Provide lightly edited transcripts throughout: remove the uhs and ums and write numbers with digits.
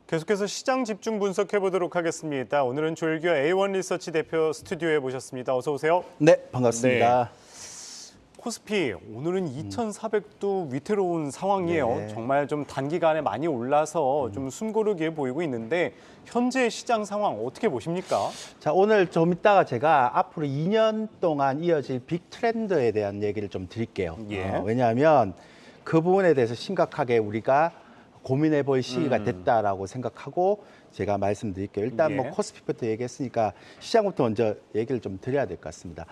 계속해서 시장 집중 분석해 보도록 하겠습니다. 오늘은 조일교 A1 리서치 대표 스튜디오에 모셨습니다. 어서 오세요. 네, 반갑습니다. 코스피 오늘은 2,400도 위태로운 상황이에요. 네. 정말 좀 단기간에 많이 올라서 좀 숨고르게 보이고 있는데 현재 시장 상황 어떻게 보십니까? 자, 오늘 좀 이따가 제가 앞으로 2년 동안 이어질 빅 트렌드에 대한 얘기를 좀 드릴게요. 예. 왜냐하면 그 부분에 대해서 심각하게 우리가 고민해 볼 시기가 됐다라고 생각하고 제가 말씀드릴게요. 일단 뭐 예. 코스피부터 얘기했으니까 시장부터 먼저 얘기를 좀 드려야 될 것 같습니다.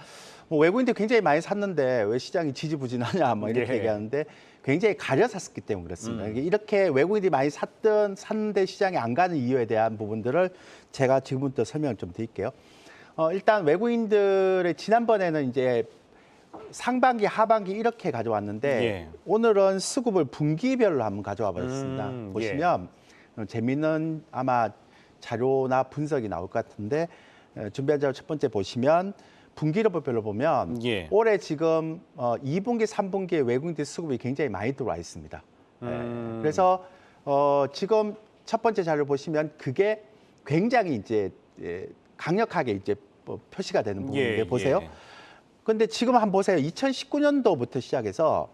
뭐 외국인들 굉장히 많이 샀는데 왜 시장이 지지부진하냐 뭐 이렇게 예. 얘기하는데 굉장히 가려 샀기 때문에 그렇습니다. 이렇게 외국인들이 많이 샀는데 시장에 안 가는 이유에 대한 부분들을 제가 지금부터 설명을 좀 드릴게요. 일단 외국인들의 지난번에는 이제 상반기, 하반기 이렇게 가져왔는데 예. 오늘은 수급을 분기별로 한번 가져와 버렸습니다. 예. 보시면 재미있는 아마 자료나 분석이 나올 것 같은데 준비한 자료 첫 번째 보시면 분기별로 보면 예. 올해 지금 2분기, 3분기에 외국인들 수급이 굉장히 많이 들어와 있습니다. 그래서 지금 첫 번째 자료 보시면 그게 굉장히 이제 강력하게 이제 표시가 되는 부분인데 보세요. 근데 지금 한번 보세요. 2019년도부터 시작해서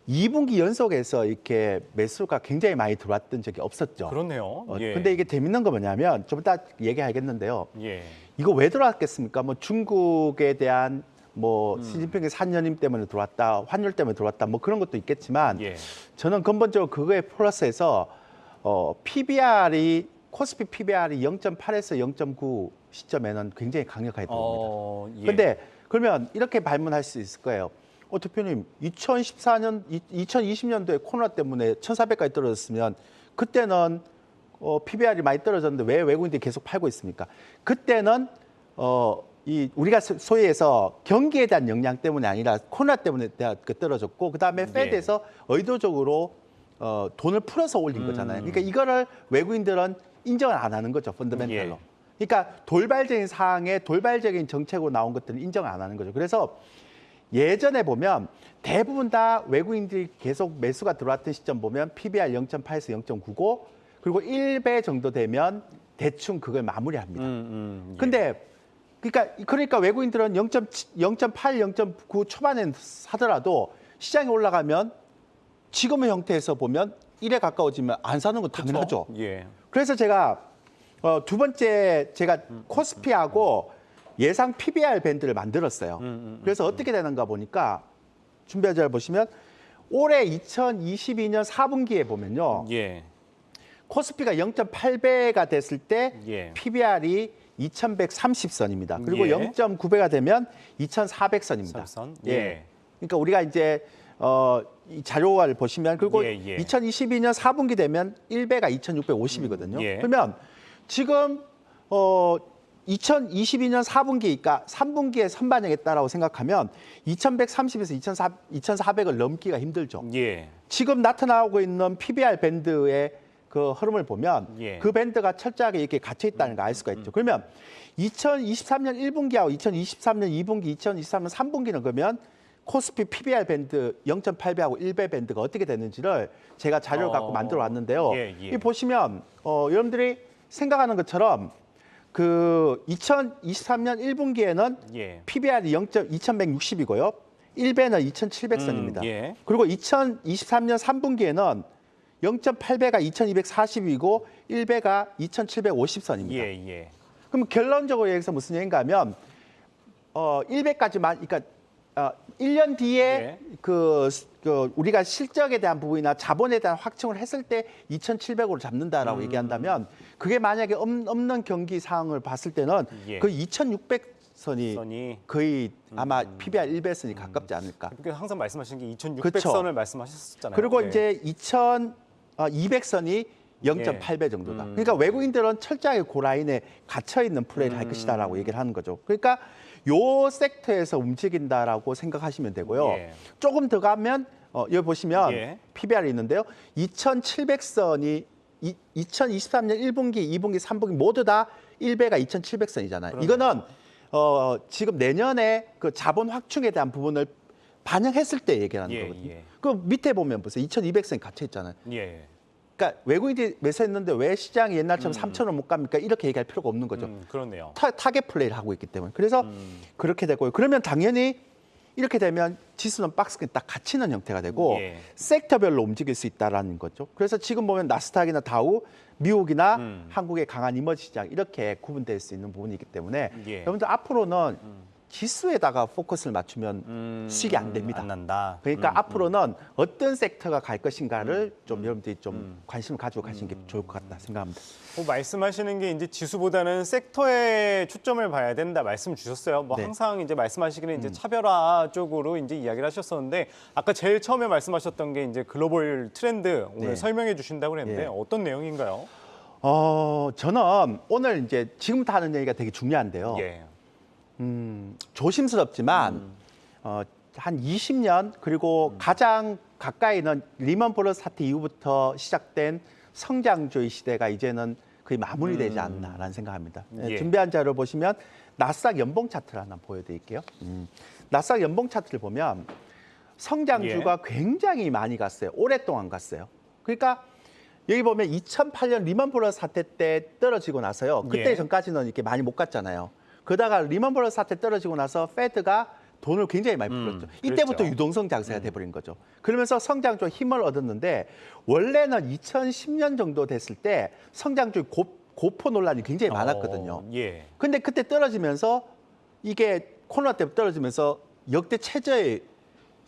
2분기 연속해서 이렇게 매수가 굉장히 많이 들어왔던 적이 없었죠. 그렇네요. 근데 이게 재밌는 거 뭐냐면 좀 이따 얘기하겠는데요. 예. 이거 왜 들어왔겠습니까? 뭐 중국에 대한 뭐 시진핑의 산연임 때문에 들어왔다, 환율 때문에 들어왔다, 뭐 그런 것도 있겠지만 예. 저는 근본적으로 그거에 플러스해서 PBR이 코스피 PBR이 0.8에서 0.9 시점에는 굉장히 강력하게 들어옵니다. 예. 근데 그러면 이렇게 발문할 수 있을 거예요. 대표님, 2020년도에 코로나 때문에 1,400까지 떨어졌으면 그때는 PBR이 많이 떨어졌는데 왜 외국인들이 계속 팔고 있습니까? 그때는 우리가 소위 해서 경기에 대한 영향 때문이 아니라 코로나 때문에 떨어졌고 그다음에 페드에서 의도적으로 돈을 풀어서 올린 거잖아요. 그러니까 이거를 외국인들은 인정을 안 하는 거죠, 펀더멘탈로. 그러니까 돌발적인 사항에 돌발적인 정책으로 나온 것들은 인정을 안 하는 거죠. 그래서 예전에 보면 대부분 다 외국인들이 계속 매수가 들어왔던 시점 보면 PBR 0.8에서 0.99 그리고 1배 정도 되면 대충 그걸 마무리합니다. 근데 그러니까 외국인들은 0.8, 0.9 초반에 사더라도 시장이 올라가면 지금의 형태에서 보면 1에 가까워지면 안 사는 건 당연하죠. 예. 그래서 제가 두 번째 제가 코스피하고 예상 PBR 밴드를 만들었어요. 그래서 어떻게 되는가 보니까 준비한 자료 보시면 올해 2022년 4분기에 보면요. 예. 코스피가 0.8배가 됐을 때 예. PBR이 2,130선입니다. 그리고 예. 0.9배가 되면 2,400선입니다. 예. 그러니까 우리가 이제 이 자료를 보시면 그리고 2022년 4분기 되면 1배가 2,650이거든요. 그러면 지금 2022년 4분기니까 3분기에 선반영했다라고 생각하면 2,130에서 2,400을 넘기가 힘들죠. 지금 나타나고 있는 PBR 밴드의 그 흐름을 보면 그 밴드가 철저하게 이렇게 갇혀 있다는 걸 알 수가 있죠. 그러면 2023년 1분기하고 2023년 2분기, 2023년 3분기는 그러면 코스피 PBR 밴드 0.8배하고 1배 밴드가 어떻게 되는지를 제가 자료를 갖고 만들어 왔는데요. 이 보시면 여러분들이 생각하는 것처럼 그 2023년 1분기에는 PBR이 2,160이고요. 1배는 2,700선입니다. 그리고 2023년 3분기에는 0.8배가 2,240이고 1배가 2,750선입니다. 그럼 결론적으로 여기서 무슨 얘기인가 하면 1배까지만 그러니까 1년 뒤에 우리가 실적에 대한 부분이나 자본에 대한 확충을 했을 때 2,700으로 잡는다라고 얘기한다면 그게 만약에 없는 경기 상황을 봤을 때는 그 2,600선이 거의 아마 PBR 1배선이 가깝지 않을까. 그러니까 항상 말씀하시는 게 2,600선을 말씀하셨잖아요. 그리고 이제 2,200선이 0.8배 정도다. 그러니까 외국인들은 철저하게 그 라인에 갇혀 있는 플레이를 할 것이다라고 얘기를 하는 거죠. 그러니까 요 섹터에서 움직인다라고 생각하시면 되고요. 조금 더 가면 여기 보시면 PBR이 있는데요. 2,700선이 2023년 1분기, 2분기, 3분기 모두 다 1배가 2,700선이잖아요. 이거는 지금 내년에 그 자본 확충에 대한 부분을 반영했을 때 얘기하는 거거든요. 그 밑에 보면 보세요. 2,200선이 갇혀 있잖아요. 그러니까 외국인들이 매수했는데 왜 시장이 옛날처럼 3,000원 못 갑니까? 이렇게 얘기할 필요가 없는 거죠. 그렇네요. 타겟 플레이를 하고 있기 때문에. 그래서 그렇게 되고요. 그러면 당연히 이렇게 되면 지수는 박스권이 딱 갇히는 형태가 되고 예. 섹터별로 움직일 수 있다라는 거죠. 그래서 지금 보면 나스닥이나 다우, 미국이나 한국의 강한 이머지 시장 이렇게 구분될 수 있는 부분이기 때문에 예. 여러분들 앞으로는 지수에다가 포커스를 맞추면 수익이 안 됩니다. 안 난다. 그러니까 앞으로는 어떤 섹터가 갈 것인가를 좀 여러분들이 좀 관심을 가지고 가시는 게 좋을 것 같다 생각합니다. 말씀하시는 게 이제 지수보다는 섹터에 초점을 봐야 된다 말씀 주셨어요. 뭐 네. 항상 이제 말씀하시기는 이제 차별화 쪽으로 이제 이야기를 하셨었는데 아까 제일 처음에 말씀하셨던 게 이제 글로벌 트렌드 오늘 네. 설명해 주신다고 그랬는데 예. 어떤 내용인가요? 저는 오늘 이제 지금부터 하는 얘기가 되게 중요한데요. 예. 조심스럽지만 한 20년 그리고 가장 가까이는 리먼 브러더스 사태 이후부터 시작된 성장주의 시대가 이제는 거의 마무리되지 않나라는 생각합니다. 예. 준비한 자료 보시면 나스닥 연봉 차트를 하나 보여드릴게요. 나스닥 연봉 차트를 보면 성장주가 굉장히 많이 갔어요. 오랫동안 갔어요. 그러니까 여기 보면 2008년 리먼 브러더스 사태 때 떨어지고 나서요. 그때 예. 전까지는 이렇게 많이 못 갔잖아요. 그러다가 리먼 브러더스 사태 떨어지고 나서 페드가 돈을 굉장히 많이 풀었죠. 이때부터 그랬죠. 유동성 장세가 돼버린 거죠. 그러면서 성장주가 힘을 얻었는데 원래는 2010년 정도 됐을 때 성장주 고포 논란이 굉장히 많았거든요. 예. 근데 그때 떨어지면서 이게 코로나 때 떨어지면서 역대 최저의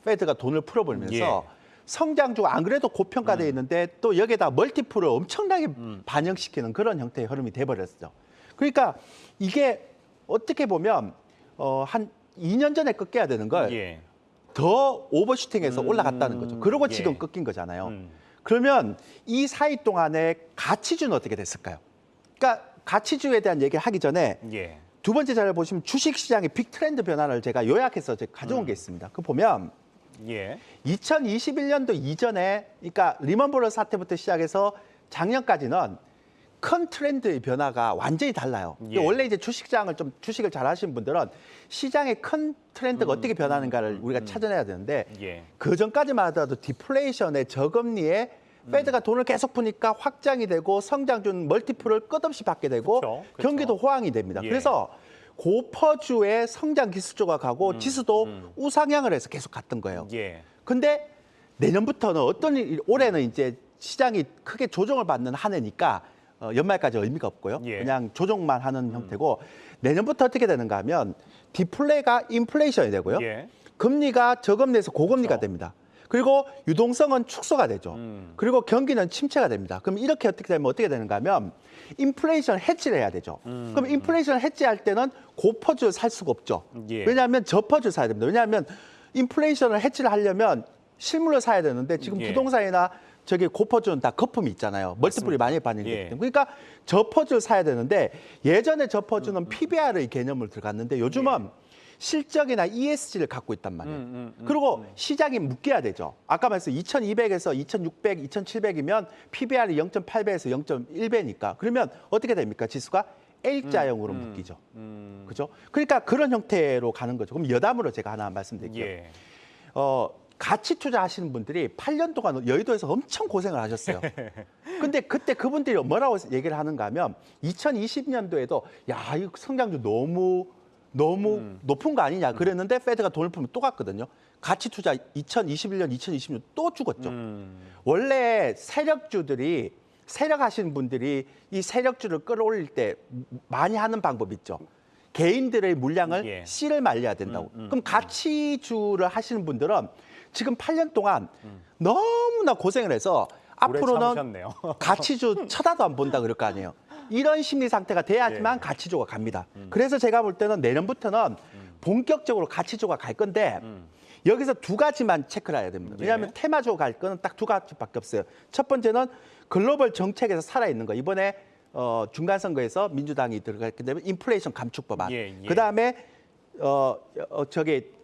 페드가 돈을 풀어버리면서 성장주가 안 그래도 고평가되어 있는데 또 여기에다 멀티플을 엄청나게 반영시키는 그런 형태의 흐름이 돼버렸죠. 그러니까 이게 어떻게 보면 한 2년 전에 꺾여야 되는 걸 더 오버슈팅해서 올라갔다는 거죠. 그러고 지금 꺾인 거잖아요. 그러면 이 사이 동안에 가치주는 어떻게 됐을까요? 그러니까 가치주에 대한 얘기를 하기 전에 두 번째 자료 보시면 주식시장의 빅 트렌드 변화를 제가 요약해서 제가 가져온 게 있습니다. 그 보면 2021년도 이전에 그러니까 리먼 브러더스 사태부터 시작해서 작년까지는 큰 트렌드의 변화가 완전히 달라요. 원래 이제 주식시장을 좀 주식을 잘 하시는 분들은 시장의 큰 트렌드가 어떻게 변하는가를 우리가 찾아내야 되는데 그 전까지만 하더라도 디플레이션의 저금리에 페드가 돈을 계속 푸니까 확장이 되고 성장준 멀티플을 끝없이 받게 되고 그렇죠. 경기도 호황이 됩니다. 그래서 고퍼주의 성장 기술주가 가고 지수도 우상향을 해서 계속 갔던 거예요. 근데 내년부터는 올해는 이제 시장이 크게 조정을 받는 한 해니까 연말까지 의미가 없고요. 그냥 조정만 하는 형태고 내년부터 어떻게 되는가 하면 디플레가 인플레이션이 되고요. 금리가 저금리에서 고금리가 됩니다. 그리고 유동성은 축소가 되죠. 그리고 경기는 침체가 됩니다. 그럼 이렇게 어떻게 되면 어떻게 되는가 하면 인플레이션 해지를 해야 되죠. 그럼 인플레이션 해지할 때는 고퍼주를 살 수가 없죠. 왜냐하면 저퍼주를 사야 됩니다. 왜냐하면 인플레이션을 해지를 하려면 실물을 사야 되는데 지금 부동산이나 저기 고퍼주는 다 거품이 있잖아요. 멀티플이 많이 반영되기 때문에. 그러니까 저퍼주를 사야 되는데 예전에 저퍼주는 PBR의 개념을 들어갔는데 요즘은 실적이나 ESG를 갖고 있단 말이에요. 그리고 시장이 묶여야 되죠. 아까 말씀 2200에서 2600, 2700이면 PBR이 0.8배에서 0.1배니까 그러면 어떻게 됩니까? 지수가 L자형으로 묶이죠. 그죠? 그러니까 그런 형태로 가는 거죠. 그럼 여담으로 제가 하나 말씀드릴게요. 가치 투자하시는 분들이 8년 동안 여의도에서 엄청 고생을 하셨어요. 근데 그때 그분들이 뭐라고 얘기를 하는가 하면 2020년도에도 야, 이 성장률 너무 높은 거 아니냐 그랬는데 페드가 돈을 풀면 또 갔거든요. 가치 투자 2021년, 2020년 또 죽었죠. 원래 세력주들이 세력하시는 분들이 이 세력주를 끌어올릴 때 많이 하는 방법이 있죠. 개인들의 물량을 C를 말려야 된다고. 그럼 가치주를 하시는 분들은 지금 8년 동안 너무나 고생을 해서 앞으로는 가치주 쳐다도 안 본다 그럴 거 아니에요. 이런 심리 상태가 돼야지만 가치주가 갑니다. 그래서 제가 볼 때는 내년부터는 본격적으로 가치주가 갈 건데 여기서 두 가지만 체크를 해야 됩니다. 왜냐하면 테마주가 갈 거는 딱 두 가지밖에 없어요. 첫 번째는 글로벌 정책에서 살아있는 거. 이번에 중간선거에서 민주당이 들어갔기 때문에 인플레이션 감축 법안. 그다음에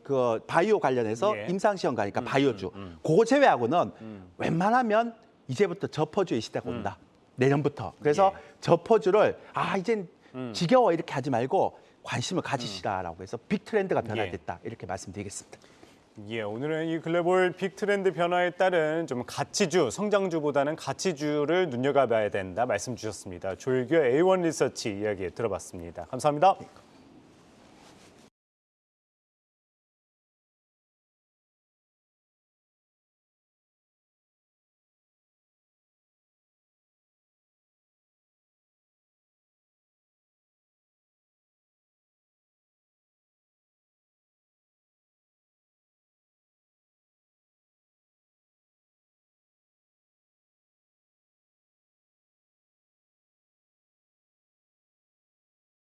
그 바이오 관련해서 임상시험 가니까 바이오주. 그거 제외하고는 웬만하면 이제부터 저퍼주의 시대가 온다. 내년부터. 그래서 저퍼주를 이젠 지겨워 이렇게 하지 말고 관심을 가지시라라고 해서 빅 트렌드가 변화됐다. 이렇게 말씀드리겠습니다. 예, 오늘은 이 글로벌 빅 트렌드 변화에 따른 좀 가치주, 성장주보다는 가치주를 눈여겨봐야 된다 말씀 주셨습니다. 조일교 A1 리서치 이야기 들어봤습니다. 감사합니다.